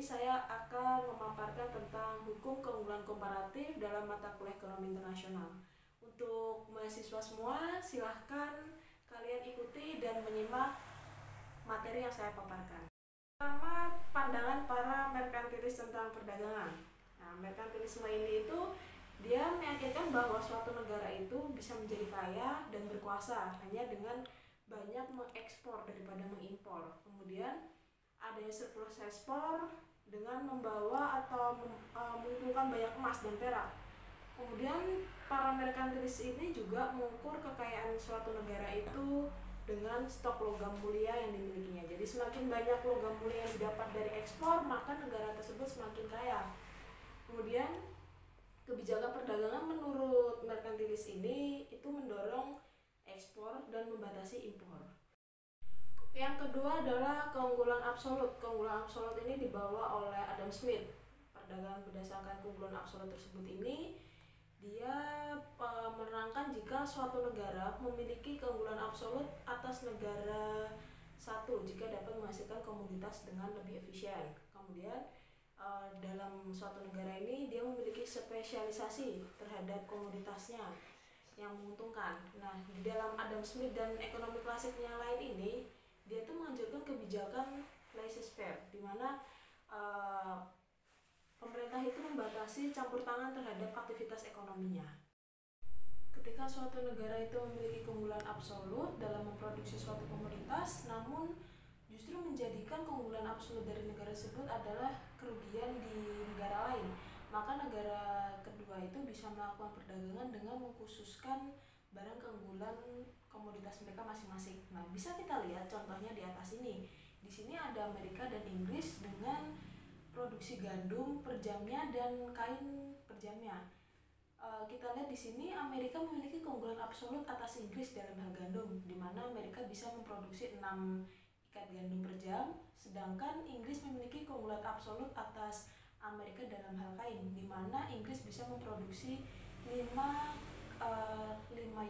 saya akan memaparkan tentang hukum keunggulan komparatif dalam mata kuliah ekonomi internasional. Untuk mahasiswa semua, silahkan kalian ikuti dan menyimak materi yang saya paparkan. Pertama, pandangan para merkantilis tentang perdagangan. Nah, merkantilisme ini itu dia meyakinkan bahwa suatu negara itu bisa menjadi kaya dan berkuasa hanya dengan banyak mengekspor daripada mengimpor. Kemudian adanya surplus ekspor dengan membawa atau mengumpulkan banyak emas dan perak. Kemudian para merkantilis ini juga mengukur kekayaan suatu negara itu dengan stok logam mulia yang dimilikinya. Jadi semakin banyak logam mulia yang didapat dari ekspor, maka negara tersebut semakin kaya. Kemudian kebijakan perdagangan menurut merkantilis ini itu mendorong ekspor dan membatasi impor. Yang kedua adalah keunggulan absolut. Keunggulan absolut ini dibawa oleh Adam Smith. Perdagangan berdasarkan keunggulan absolut tersebut ini dia menerangkan jika suatu negara memiliki keunggulan absolut atas negara satu jika dapat menghasilkan komoditas dengan lebih efisien. Kemudian dalam suatu negara ini dia memiliki spesialisasi terhadap komoditasnya yang menguntungkan. Nah, di dalam Adam Smith dan ekonomi klasiknya lain ini dia tuh menganjurkan kebijakan laissez-faire, di mana pemerintah itu membatasi campur tangan terhadap aktivitas ekonominya. Ketika suatu negara itu memiliki keunggulan absolut dalam memproduksi suatu komoditas, namun justru menjadikan keunggulan absolut dari negara tersebut adalah kerugian di negara lain, maka negara kedua itu bisa melakukan perdagangan dengan mengkhususkan barang keunggulan komoditas mereka masing-masing. Nah, bisa kita lihat contohnya di atas ini. Di sini ada Amerika dan Inggris dengan produksi gandum per jamnya dan kain per jamnya. Kita lihat di sini Amerika memiliki keunggulan absolut atas Inggris dalam hal gandum, di mana Amerika bisa memproduksi 6 ikat gandum per jam, sedangkan Inggris memiliki keunggulan absolut atas Amerika dalam hal kain, di mana Inggris bisa memproduksi 5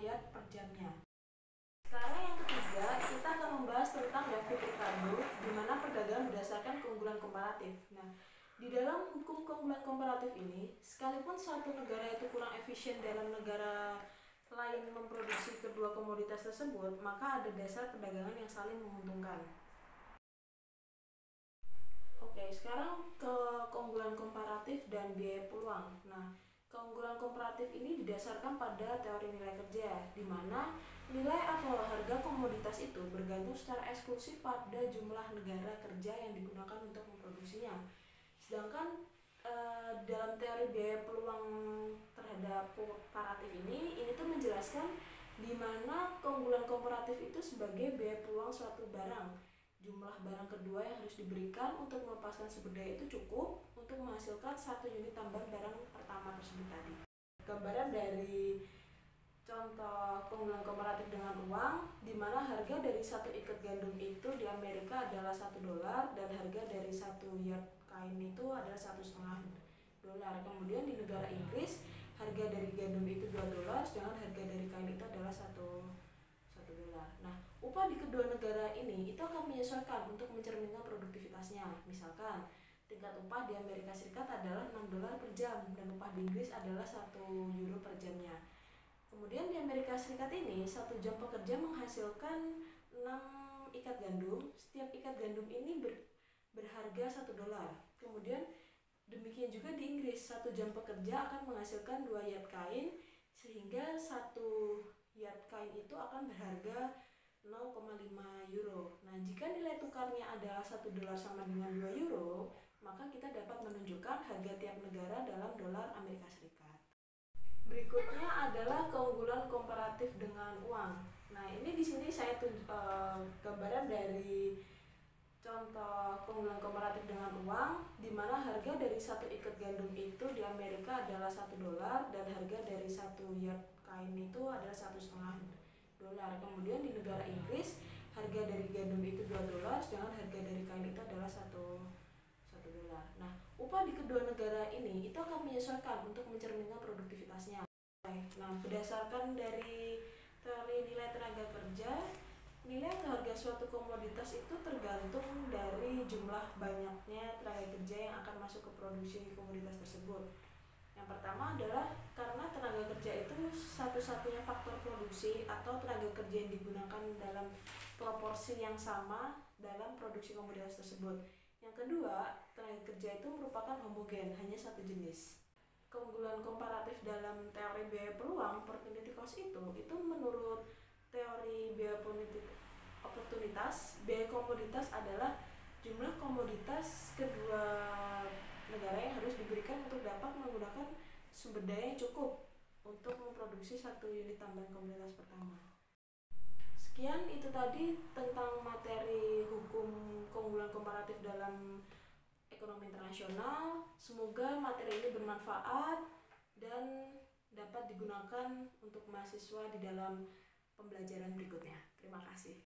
yard per jamnya. Sekarang yang ketiga, kita akan membahas tentang David Ricardo, di mana perdagangan berdasarkan keunggulan komparatif. Nah, di dalam hukum keunggulan komparatif ini, sekalipun suatu negara itu kurang efisien dalam negara lain memproduksi kedua komoditas tersebut, maka ada dasar perdagangan yang saling menguntungkan. Oke, sekarang ke keunggulan komparatif dan biaya peluang. Nah, keunggulan komparatif ini didasarkan pada teori nilai kerja, di mana nilai atau harga komoditas itu bergantung secara eksklusif pada jumlah negara kerja yang digunakan untuk memproduksinya. Sedangkan dalam teori biaya peluang terhadap komparatif ini tuh menjelaskan di mana keunggulan komparatif itu sebagai biaya peluang suatu barang. Jumlah barang kedua yang harus diberikan untuk melepaskan sumber daya itu cukup untuk menghasilkan 1 unit tambahan barang pertama tersebut tadi. Gambaran dari contoh keunggulan komparatif dengan uang, di mana harga dari 1 ikat gandum itu di Amerika adalah $1 dan harga dari 1 yard kain itu adalah $1,5. Kemudian di negara Inggris, harga dari gandum itu $2, sedangkan harga dari kain itu adalah $1. Nah, upah di kedua negara ini itu akan menyesuaikan untuk mencerminkan produktivitasnya. Misalkan tingkat upah di Amerika Serikat adalah $6 per jam dan upah di Inggris adalah €1 per jamnya. Kemudian di Amerika Serikat ini 1 jam pekerja menghasilkan 6 ikat gandum. Setiap ikat gandum ini berharga $1. Kemudian demikian juga di Inggris, 1 jam pekerja akan menghasilkan 2 yard kain, sehingga 1 yard kain itu akan berharga €0,5. Nah, jika nilai tukarnya adalah $1 sama dengan €2, maka kita dapat menunjukkan harga tiap negara dalam dolar Amerika Serikat. Berikutnya adalah keunggulan komparatif dengan uang. Nah, ini di sini saya gambaran dari contoh keunggulan komparatif dengan uang, di mana harga dari 1 ikat gandum itu di Amerika adalah $1 dan harga dari 1 yard kain itu adalah $1,5. Kemudian di negara Inggris, harga dari gandum itu $2, sedangkan harga dari kain itu adalah $1. Nah, upah di kedua negara ini itu akan menyesuaikan untuk mencerminkan produktivitasnya. Nah, berdasarkan dari teori nilai tenaga kerja, Nilai atau harga suatu komoditas itu tergantung dari jumlah banyaknya tenaga kerja yang akan masuk ke produksi komoditas tersebut. Yang pertama adalah karena tenaga kerja itu satu-satunya faktor produksi atau tenaga kerja yang digunakan dalam proporsi yang sama dalam produksi komoditas tersebut. Yang kedua, tenaga kerja itu merupakan homogen, hanya satu jenis. Keunggulan komparatif dalam teori biaya peluang opportunity cost itu menurut teori biaya oportunitas, biaya komoditas adalah jumlah komoditas kedua negara yang harus diberikan untuk dapat menggunakan sumber daya yang cukup untuk memproduksi satu unit tambahan komoditas pertama. Sekian itu tadi tentang materi hukum keunggulan komparatif dalam ekonomi internasional. Semoga materi ini bermanfaat dan dapat digunakan untuk mahasiswa di dalam pembelajaran berikutnya. Terima kasih.